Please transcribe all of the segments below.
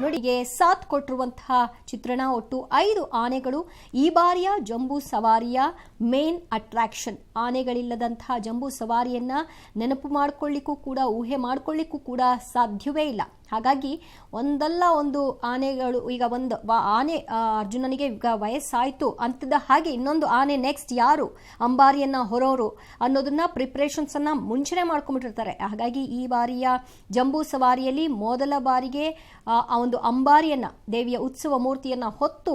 ನೋಡಿಗೆ ಸಾಥ್ ಕೊಟ್ಟಿರುವಂತಹ ಚಿತ್ರಣ. ಒಟ್ಟು 5 ಆನೆಗಳು ಈ ಬಾರಿಯ ಜಂಬೂ ಸವಾರಿಯ ಮೇನ್ ಅಟ್ರಾಕ್ಷನ್. ಆನೆಗಳಿಲ್ಲದಂತಹ ಜಂಬೂ ಸವಾರಿಯನ್ನ ನೆನಪು ಮಾಡಿಕೊಳ್ಳಿಕ್ಕೂ ಕೂಡ ಊಹೆ ಮಾಡಿಕೊಳ್ಳಿಕ್ಕೂ ಕೂಡ ಸಾಧ್ಯವೇ ಇಲ್ಲ. ಹಾಗಾಗಿ ಒಂದಲ್ಲ ಒಂದು ಆನೆಗಳು, ಈಗ ಒಂದು ಆನೆ ಅರ್ಜುನನಿಗೆ ಈಗ ವಯಸ್ಸಾಯಿತು ಅಂತಿದ್ದ ಹಾಗೆ ಇನ್ನೊಂದು ಆನೆ ನೆಕ್ಸ್ಟ್ ಯಾರು ಅಂಬಾರಿಯನ್ನ ಹೊರೋರು ಅನ್ನೋದನ್ನ ಪ್ರಿಪರೇಷನ್ಸ್ ಅನ್ನ ಮುಂಚೆನೆ ಮಾಡ್ಕೊಂಡ್ಬಿಟ್ಟಿರ್ತಾರೆ. ಹಾಗಾಗಿ ಈ ಬಾರಿಯ ಜಂಬೂ ಸವಾರಿಯಲ್ಲಿ ಮೊದಲ ಬಾರಿಗೆ ಆ ಒಂದು ಅಂಬಾರಿಯನ್ನ, ದೇವಿಯ ಉತ್ಸವ ಮೂರ್ತಿಯನ್ನ ಹೊತ್ತು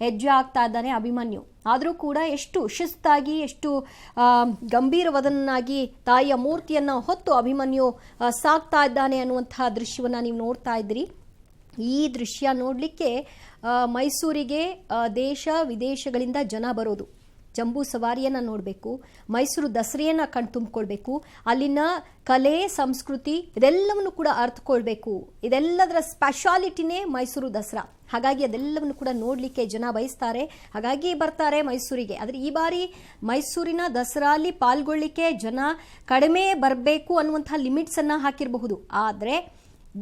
ಹೆಜ್ಜೆ ಆಗ್ತಾ ಇದ್ದಾನೆ ಅಭಿಮನ್ಯು. ಆದರೂ ಕೂಡ ಎಷ್ಟು ಶಿಸ್ತಾಗಿ, ಎಷ್ಟು ಗಂಭೀರವದನಾಗಿ ತಾಯಿಯ ಮೂರ್ತಿಯನ್ನ ಹೊತ್ತು ಅಭಿಮನ್ಯು ಸಾಗ್ತಾ ಇದ್ದಾನೆ ಅನ್ನುವಂತಹ ದೃಶ್ಯವನ್ನ ನೀವು ನೋಡ್ತಾ ಇದ್ರಿ. ಈ ದೃಶ್ಯ ನೋಡಲಿಕ್ಕೆ ಮೈಸೂರಿಗೆ ದೇಶ ವಿದೇಶಗಳಿಂದ ಜನ ಬರೋದು. ಜಂಬೂ ಸವಾರಿಯನ್ನ ನೋಡಬೇಕು, ಮೈಸೂರು ದಸರೆಯನ್ನ ಕಣ್ತುಂಬಿಕೊಳ್ಬೇಕು, ಅಲ್ಲಿನ ಕಲೆ ಸಂಸ್ಕೃತಿ ಇದೆಲ್ಲವನ್ನು ಕೂಡ ಅರ್ಥಕೊಳ್ಬೇಕು. ಇದೆಲ್ಲದರ ಸ್ಪೆಷಾಲಿಟಿನೇ ಮೈಸೂರು ದಸರಾ. ಹಾಗಾಗಿ ಅದೆಲ್ಲವನ್ನು ಕೂಡ ನೋಡಲಿಕ್ಕೆ ಜನ ಬಯಸ್ತಾರೆ, ಹಾಗಾಗಿ ಬರ್ತಾರೆ ಮೈಸೂರಿಗೆ. ಆದರೆ ಈ ಬಾರಿ ಮೈಸೂರಿನ ದಸರಾಲಿ ಪಾಲ್ಗೊಳ್ಳಿಕ್ಕೆ ಜನ ಕಡಿಮೆ ಬರಬೇಕು ಅನ್ನುವಂತಹ ಲಿಮಿಟ್ಸ್ ಅನ್ನ ಹಾಕಿರಬಹುದು. ಆದರೆ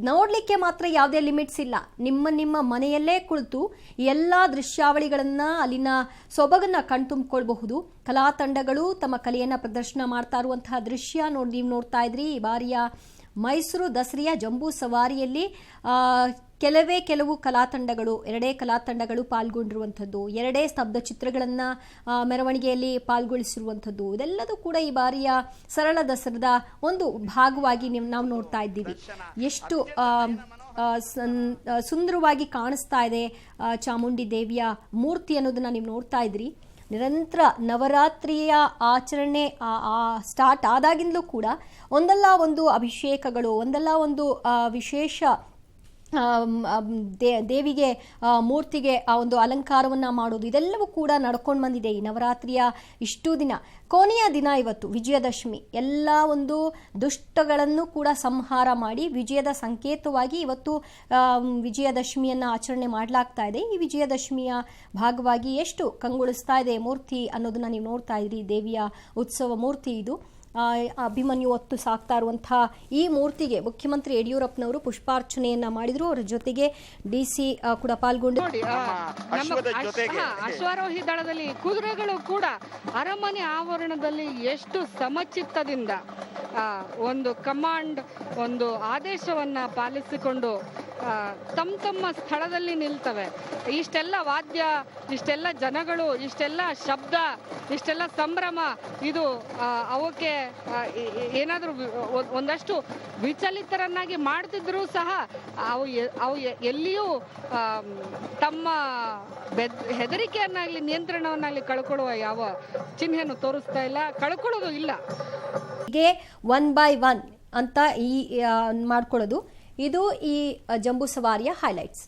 ನೋಡ್ಲಿಕ್ಕೆ ಮಾತ್ರ ಯಾವುದೇ ಲಿಮಿಟ್ಸ್ ಇಲ್ಲ. ನಿಮ್ಮ ಮನೆಯಲ್ಲೇ ಕುಳಿತು ಎಲ್ಲ ದೃಶ್ಯಾವಳಿಗಳನ್ನ, ಅಲ್ಲಿನ ಸೊಬಗನ್ನ ಕಣ್ತುಂಬಿಕೊಳ್ಬಹುದು. ಕಲಾ ತಂಡಗಳು ತಮ್ಮ ಕಲೆಯನ್ನ ಪ್ರದರ್ಶನ ಮಾಡ್ತಾ ಇರುವಂತಹ ದೃಶ್ಯ ನೀವು ನೋಡ್ತಾ ಇದ್ರಿ. ಈ ಬಾರಿಯ ಮೈಸೂರು ದಸರೆಯ ಜಂಬೂ ಸವಾರಿಯಲ್ಲಿ ಕೆಲವು ಕಲಾ ತಂಡಗಳು, 2 ಕಲಾ ತಂಡಗಳು ಪಾಲ್ಗೊಂಡಿರುವಂಥದ್ದು, 2 ಸ್ತಬ್ಧ ಚಿತ್ರಗಳನ್ನ ಮೆರವಣಿಗೆಯಲ್ಲಿ ಪಾಲ್ಗೊಳಿಸಿರುವಂಥದ್ದು, ಇದೆಲ್ಲದೂ ಕೂಡ ಈ ಬಾರಿಯ ಸರಳ ದಸರಾದ ಒಂದು ಭಾಗವಾಗಿ ನಾವು ನೋಡ್ತಾ ಇದ್ದೀವಿ. ಎಷ್ಟು ಸುಂದರವಾಗಿ ಕಾಣಿಸ್ತಾ ಇದೆ ಚಾಮುಂಡಿ ದೇವಿಯ ಮೂರ್ತಿ ಅನ್ನೋದನ್ನ ನೀವು ನೋಡ್ತಾ ಇದ್ರಿ. ನಿರಂತರ ನವರಾತ್ರಿಯ ಆಚರಣೆ ಸ್ಟಾರ್ಟ್ ಆದಾಗಿಂದಲೂ ಕೂಡ ಒಂದಲ್ಲ ಒಂದು ಅಭಿಷೇಕಗಳು, ಒಂದಲ್ಲ ಒಂದು ವಿಶೇಷ ದೇವಿಗೆ ಮೂರ್ತಿಗೆ ಆ ಒಂದು ಅಲಂಕಾರವನ್ನ ಮಾಡೋದು, ಇದೆಲ್ಲವೂ ಕೂಡ ನಡ್ಕೊಂಡು ಬಂದಿದೆ ಈ ನವರಾತ್ರಿಯ ಇಷ್ಟು ದಿನ. ಕೊನೆಯ ದಿನ ಇವತ್ತು ವಿಜಯದಶಮಿ. ಎಲ್ಲ ಒಂದು ದುಷ್ಟಗಳನ್ನು ಕೂಡ ಸಂಹಾರ ಮಾಡಿ ವಿಜಯದ ಸಂಕೇತವಾಗಿ ಇವತ್ತು ವಿಜಯದಶಮಿಯನ್ನ ಆಚರಣೆ ಮಾಡಲಾಗ್ತಾ ಇದೆ. ಈ ವಿಜಯದಶಮಿಯ ಭಾಗವಾಗಿ ಎಷ್ಟು ಕಂಗೊಳಿಸ್ತಾ ಇದೆ ಮೂರ್ತಿ ಅನ್ನೋದನ್ನ ನೀವು ನೋಡ್ತಾ ಇದ್ರಿ. ದೇವಿಯ ಉತ್ಸವ ಮೂರ್ತಿ ಇದು. ಅಭಿಮನ್ಯು ಹೊತ್ತು ಸಾಕ್ತಾ ಇರುವಂತಹ ಈ ಮೂರ್ತಿಗೆ ಮುಖ್ಯಮಂತ್ರಿ ಯಡಿಯೂರಪ್ಪನವರು ಪುಷ್ಪಾರ್ಚನೆಯನ್ನ ಮಾಡಿದ್ರು. ಅವರ ಜೊತೆಗೆ ಡಿಸಿ ಕೂಡ ಪಾಲ್ಗೊಂಡು ಅಶ್ವಾರೋಹಿ ದಳದಲ್ಲಿ ಕುದುರೆಗಳು ಕೂಡ ಅರಮನೆ ಆವರಣದಲ್ಲಿ ಎಷ್ಟು ಸಮಚಿತ್ತದಿಂದ ಒಂದು ಕಮಾಂಡ್, ಒಂದು ಆದೇಶವನ್ನ ಪಾಲಿಸಿಕೊಂಡು ತಮ್ಮ ಸ್ಥಳದಲ್ಲಿ ನಿಲ್ತವೆ. ಇಷ್ಟೆಲ್ಲ ವಾದ್ಯ, ಇಷ್ಟೆಲ್ಲ ಜನಗಳು, ಇಷ್ಟೆಲ್ಲ ಶಬ್ದ, ಇಷ್ಟೆಲ್ಲ ಸಂಭ್ರಮ, ಇದು ಅವಕ್ಕೆ ಏನಾದರೂ ಒಂದಷ್ಟು ವಿಚಲಿತರನ್ನಾಗಿ ಮಾಡ್ತಿದ್ರು ಸಹ ಅವು ಎಲ್ಲಿಯೂ ತಮ್ಮ ಹೆದರಿಕೆಯನ್ನಾಗ್ಲಿ ನಿಯಂತ್ರಣವನ್ನಾಗ್ಲಿ ಕಳ್ಕೊಳ್ಳುವ ಯಾವ ಚಿಹ್ನೆಯನ್ನು ತೋರಿಸ್ತಾ ಇಲ್ಲ, ಕಳ್ಕೊಳ್ಳೋದು ಇಲ್ಲ. ಹೀಗೆ 1 by 1 ಅಂತ ಈ ಮಾಡ್ಕೊಳ್ಳೋದು. ಇದು ಈ ಜಂಬೂ ಸವಾರಿಯ ಹೈಲೈಟ್ಸ್.